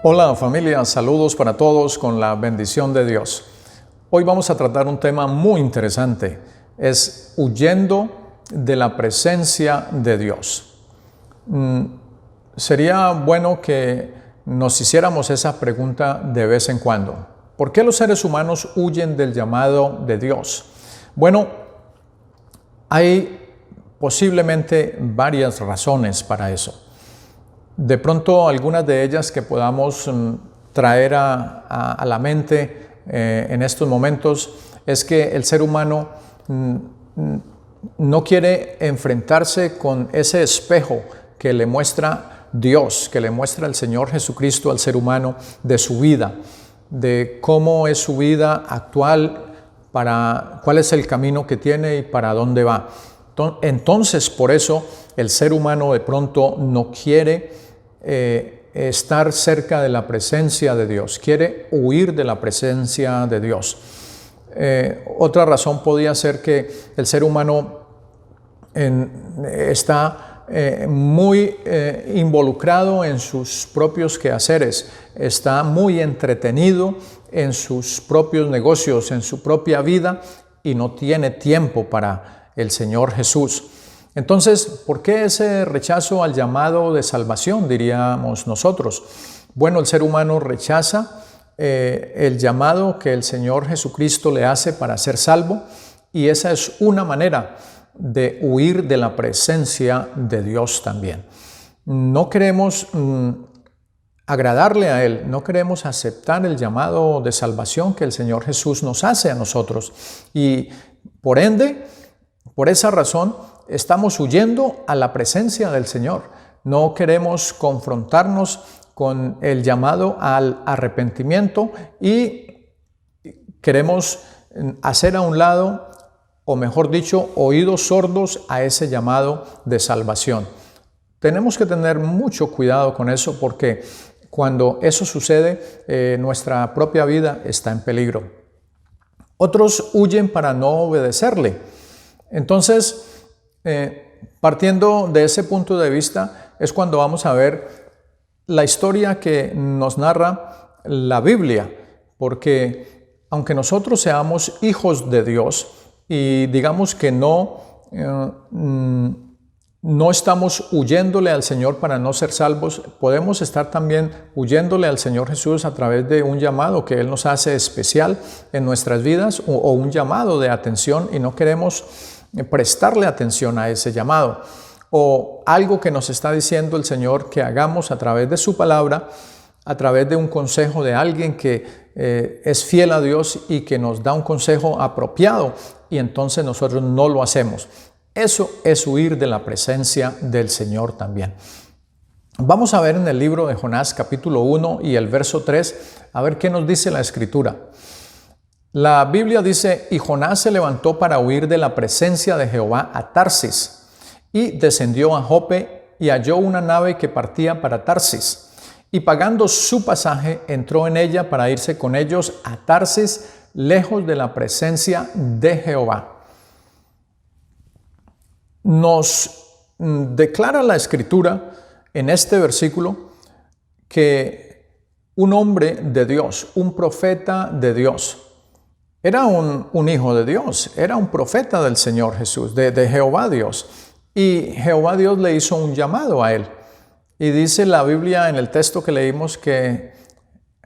Hola familia, saludos para todos con la bendición de Dios. Hoy vamos a tratar un tema muy interesante, es huyendo de la presencia de Dios. Sería bueno que nos hiciéramos esa pregunta de vez en cuando. ¿Por qué los seres humanos huyen del llamado de Dios? Bueno, hay posiblemente varias razones para eso. De pronto, algunas de ellas que podamos traer a la mente en estos momentos es que el ser humano no quiere enfrentarse con ese espejo que le muestra Dios, que le muestra el Señor Jesucristo al ser humano de su vida, de cómo es su vida actual, cuál es el camino que tiene y para dónde va. Entonces, por eso, el ser humano de pronto no quiere estar cerca de la presencia de Dios, quiere huir de la presencia de Dios. Otra razón podría ser que el ser humano está muy involucrado en sus propios quehaceres, está muy entretenido en sus propios negocios, en su propia vida y no tiene tiempo para el Señor Jesús. Entonces, ¿por qué ese rechazo al llamado de salvación, diríamos nosotros? Bueno, el ser humano rechaza el llamado que el Señor Jesucristo le hace para ser salvo, y esa es una manera de huir de la presencia de Dios también. No queremos agradarle a Él, no queremos aceptar el llamado de salvación que el Señor Jesús nos hace a nosotros, y por ende, por esa razón, estamos huyendo a la presencia del Señor. No queremos confrontarnos con el llamado al arrepentimiento y queremos hacer a un lado, o mejor dicho, oídos sordos a ese llamado de salvación. Tenemos que tener mucho cuidado con eso, porque cuando eso sucede, nuestra propia vida está en peligro. Otros huyen para no obedecerle. Entonces, partiendo de ese punto de vista, es cuando vamos a ver la historia que nos narra la Biblia, porque aunque nosotros seamos hijos de Dios y digamos que no estamos huyéndole al Señor para no ser salvos, podemos estar también huyéndole al Señor Jesús a través de un llamado que Él nos hace especial en nuestras vidas, o un llamado de atención, y no queremos prestarle atención a ese llamado, o algo que nos está diciendo el Señor que hagamos a través de su palabra, a través de un consejo de alguien que es fiel a Dios y que nos da un consejo apropiado, y entonces nosotros no lo hacemos. Eso es huir de la presencia del Señor también. Vamos a ver en el libro de Jonás capítulo 1 y el verso 3, a ver qué nos dice la Escritura. La Biblia dice: y Jonás se levantó para huir de la presencia de Jehová a Tarsis, y descendió a Jope y halló una nave que partía para Tarsis, y pagando su pasaje entró en ella para irse con ellos a Tarsis, lejos de la presencia de Jehová. Nos declara la Escritura en este versículo que un hombre de Dios, un profeta de Dios, era un hijo de Dios, era un profeta del Señor Jesús, de Jehová Dios. Y Jehová Dios le hizo un llamado a él. Y dice la Biblia en el texto que leímos que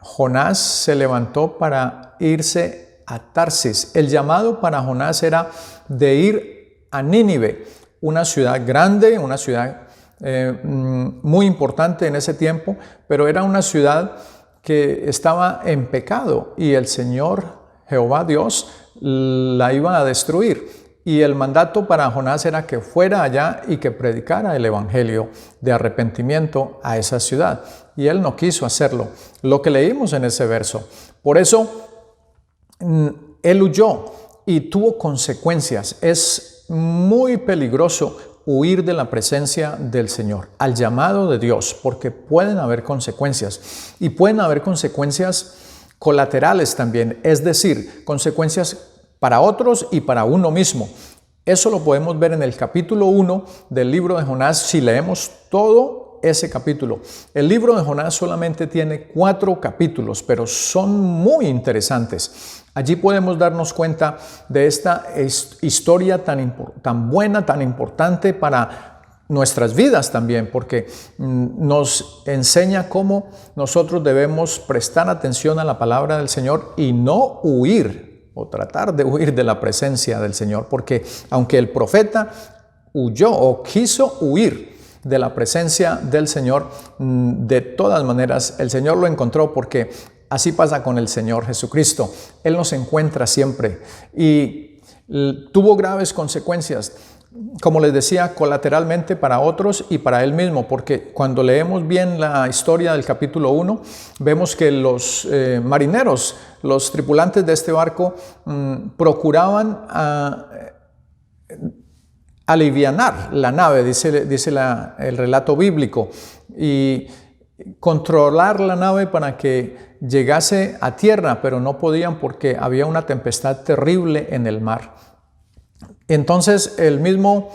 Jonás se levantó para irse a Tarsis. El llamado para Jonás era de ir a Nínive, una ciudad grande, una ciudad muy importante en ese tiempo, pero era una ciudad que estaba en pecado, y el Señor Jehová Dios la iba a destruir. Y el mandato para Jonás era que fuera allá y que predicara el evangelio de arrepentimiento a esa ciudad. Y él no quiso hacerlo, lo que leímos en ese verso. Por eso, él huyó y tuvo consecuencias. Es muy peligroso huir de la presencia del Señor, al llamado de Dios, porque pueden haber consecuencias. Y pueden haber consecuencias colaterales también, es decir, consecuencias para otros y para uno mismo. Eso lo podemos ver en el capítulo 1 del libro de Jonás. Si leemos todo ese capítulo. El libro de Jonás solamente tiene 4 capítulos, pero son muy interesantes. Allí podemos darnos cuenta de esta historia tan buena, tan importante para nuestras vidas también, porque nos enseña cómo nosotros debemos prestar atención a la palabra del Señor y no huir o tratar de huir de la presencia del Señor, porque aunque el profeta huyó o quiso huir de la presencia del Señor, de todas maneras el Señor lo encontró, porque así pasa con el Señor Jesucristo. Él nos encuentra siempre y tuvo graves consecuencias, como les decía, colateralmente para otros y para él mismo, porque cuando leemos bien la historia del capítulo 1, vemos que los marineros, los tripulantes de este barco, procuraban alivianar la nave, dice el relato bíblico, y controlar la nave para que llegase a tierra, pero no podían porque había una tempestad terrible en el mar. Entonces el mismo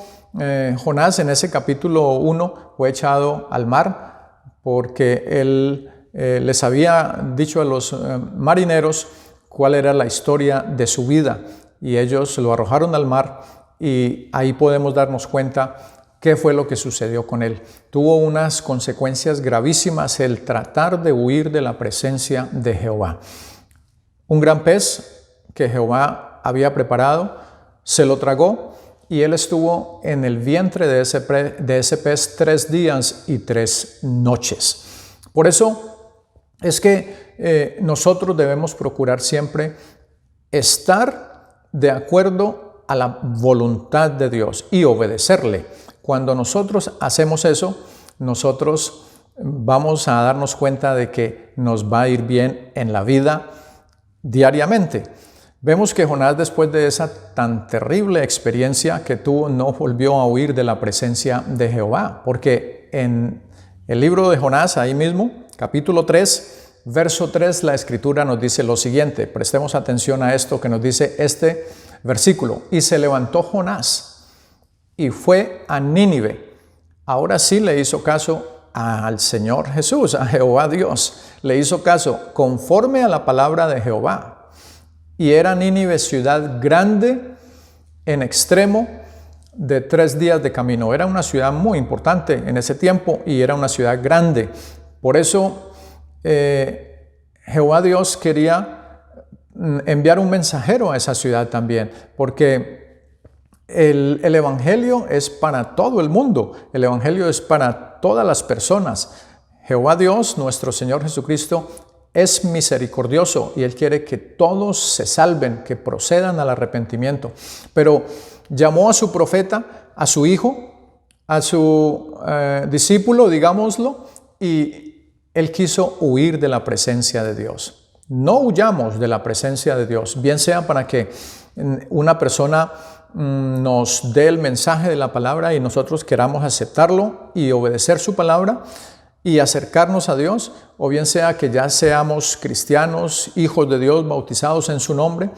Jonás en ese capítulo 1 fue echado al mar porque él les había dicho a los marineros cuál era la historia de su vida y ellos lo arrojaron al mar, y ahí podemos darnos cuenta qué fue lo que sucedió con él. Tuvo unas consecuencias gravísimas el tratar de huir de la presencia de Jehová. Un gran pez que Jehová había preparado se lo tragó y él estuvo en el vientre de ese pez 3 días y 3 noches. Por eso es que nosotros debemos procurar siempre estar de acuerdo a la voluntad de Dios y obedecerle. Cuando nosotros hacemos eso, nosotros vamos a darnos cuenta de que nos va a ir bien en la vida diariamente. Vemos que Jonás, después de esa tan terrible experiencia que tuvo, no volvió a huir de la presencia de Jehová, porque en el libro de Jonás, ahí mismo, capítulo 3, verso 3, la Escritura nos dice lo siguiente. Prestemos atención a esto que nos dice este versículo. Y se levantó Jonás y fue a Nínive. Ahora sí le hizo caso al Señor Jesús, a Jehová Dios. Le hizo caso conforme a la palabra de Jehová. Y era Nínive ciudad grande en extremo, de 3 días de camino. Era una ciudad muy importante en ese tiempo y era una ciudad grande. Por eso Jehová Dios quería enviar un mensajero a esa ciudad también, porque el Evangelio es para todo el mundo. El Evangelio es para todas las personas. Jehová Dios, nuestro Señor Jesucristo, es misericordioso y Él quiere que todos se salven, que procedan al arrepentimiento. Pero llamó a su profeta, a su hijo, a su discípulo, digámoslo, y Él quiso huir de la presencia de Dios. No huyamos de la presencia de Dios, bien sea para que una persona nos dé el mensaje de la palabra y nosotros queramos aceptarlo y obedecer su palabra y acercarnos a Dios, o bien sea que ya seamos cristianos, hijos de Dios, bautizados en su nombre,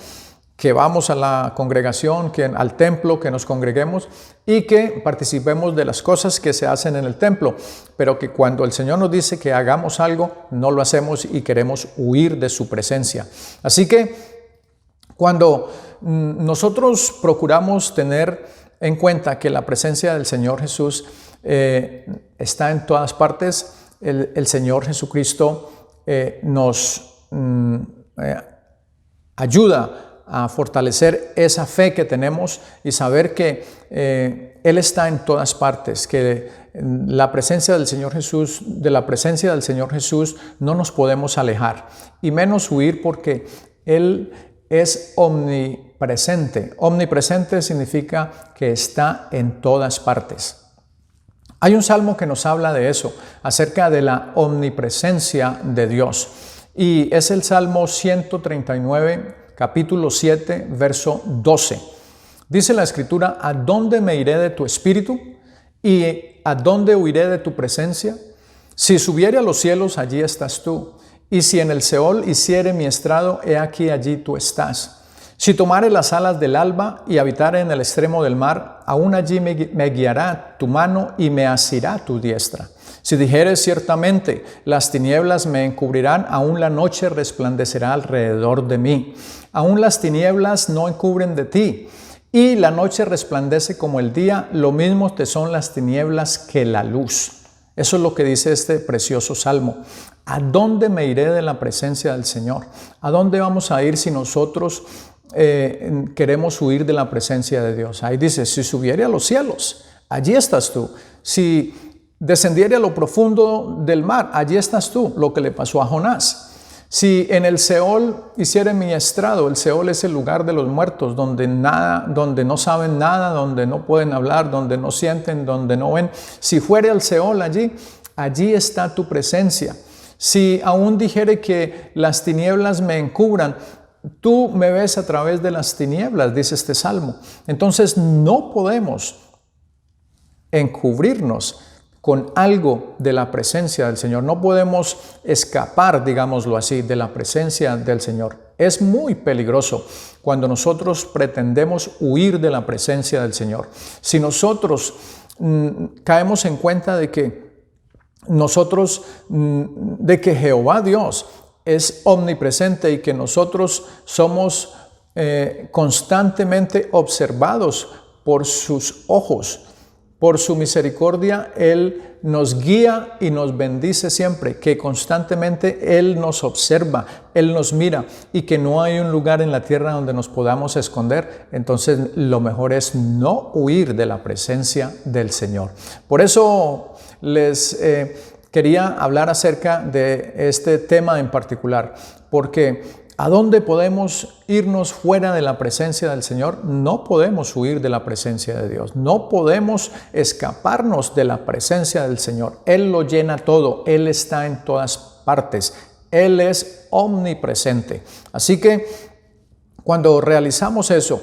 que vamos a la congregación, al templo, que nos congreguemos y que participemos de las cosas que se hacen en el templo, pero que cuando el Señor nos dice que hagamos algo, no lo hacemos y queremos huir de su presencia. Así que cuando nosotros procuramos tener en cuenta que la presencia del Señor Jesús está en todas partes, el Señor Jesucristo nos ayuda a fortalecer esa fe que tenemos y saber que Él está en todas partes, que la presencia del Señor Jesús, de la presencia del Señor Jesús no nos podemos alejar y menos huir, porque Él es omnipresente. Omnipresente significa que está en todas partes. Hay un salmo que nos habla de eso, acerca de la omnipresencia de Dios. Y es el Salmo 139, capítulo 7, verso 12. Dice la Escritura: ¿a dónde me iré de tu espíritu? ¿Y a dónde huiré de tu presencia? Si subiere a los cielos, allí estás tú. Y si en el Seol hiciere mi estrado, he aquí allí tú estás. Si tomare las alas del alba y habitare en el extremo del mar, aún allí me guiará tu mano y me asirá tu diestra. Si dijeres ciertamente, las tinieblas me encubrirán, aún la noche resplandecerá alrededor de mí. Aún las tinieblas no encubren de ti, y la noche resplandece como el día, lo mismo te son las tinieblas que la luz. Eso es lo que dice este precioso salmo. ¿A dónde me iré de la presencia del Señor? ¿A dónde vamos a ir si nosotros queremos huir de la presencia de Dios? Ahí dice, si subiere a los cielos, allí estás tú. Si descendiere a lo profundo del mar, allí estás tú, lo que le pasó a Jonás. Si en el Seol hiciere mi estrado, el Seol es el lugar de los muertos, donde no saben nada, donde no pueden hablar, donde no sienten, donde no ven. Si fuere al Seol allí está tu presencia. Si aún dijere que las tinieblas me encubran, tú me ves a través de las tinieblas, dice este salmo. Entonces no podemos encubrirnos con algo de la presencia del Señor. No podemos escapar, digámoslo así, de la presencia del Señor. Es muy peligroso cuando nosotros pretendemos huir de la presencia del Señor. Si nosotros caemos en cuenta de que Jehová Dios es omnipresente y que nosotros somos constantemente observados por sus ojos, por su misericordia, Él nos guía y nos bendice siempre, que constantemente Él nos observa, Él nos mira y que no hay un lugar en la tierra donde nos podamos esconder. Entonces lo mejor es no huir de la presencia del Señor. Por eso les quería hablar acerca de este tema en particular, porque ¿a dónde podemos irnos fuera de la presencia del Señor? No podemos huir de la presencia de Dios. No podemos escaparnos de la presencia del Señor. Él lo llena todo. Él está en todas partes. Él es omnipresente. Así que cuando realizamos eso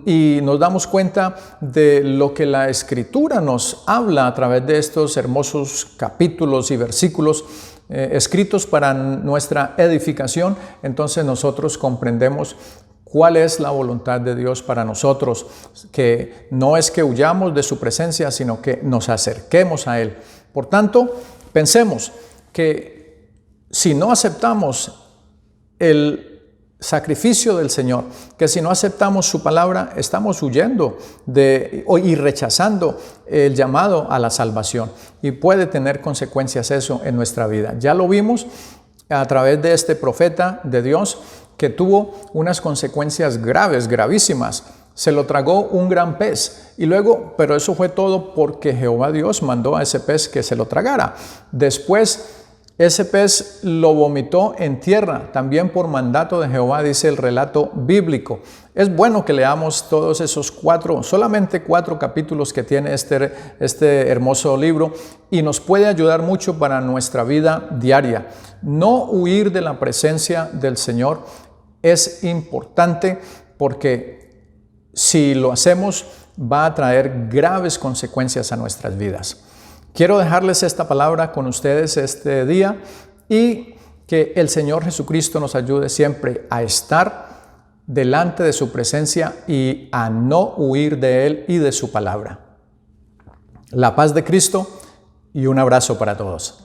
y nos damos cuenta de lo que la Escritura nos habla a través de estos hermosos capítulos y versículos, escritos para nuestra edificación, entonces nosotros comprendemos cuál es la voluntad de Dios para nosotros, que no es que huyamos de su presencia, sino que nos acerquemos a Él. Por tanto, pensemos que si no aceptamos el sacrificio del Señor, que si no aceptamos su palabra, estamos huyendo y rechazando el llamado a la salvación, y puede tener consecuencias eso en nuestra vida. Ya lo vimos a través de este profeta de Dios, que tuvo unas consecuencias graves, gravísimas. Se lo tragó un gran pez y luego, pero eso fue todo porque Jehová Dios mandó a ese pez que se lo tragara. Después ese pez lo vomitó en tierra, también por mandato de Jehová, dice el relato bíblico. Es bueno que leamos todos esos solamente 4 capítulos que tiene este hermoso libro, y nos puede ayudar mucho para nuestra vida diaria. No huir de la presencia del Señor es importante, porque si lo hacemos va a traer graves consecuencias a nuestras vidas. Quiero dejarles esta palabra con ustedes este día, y que el Señor Jesucristo nos ayude siempre a estar delante de su presencia y a no huir de Él y de su palabra. La paz de Cristo y un abrazo para todos.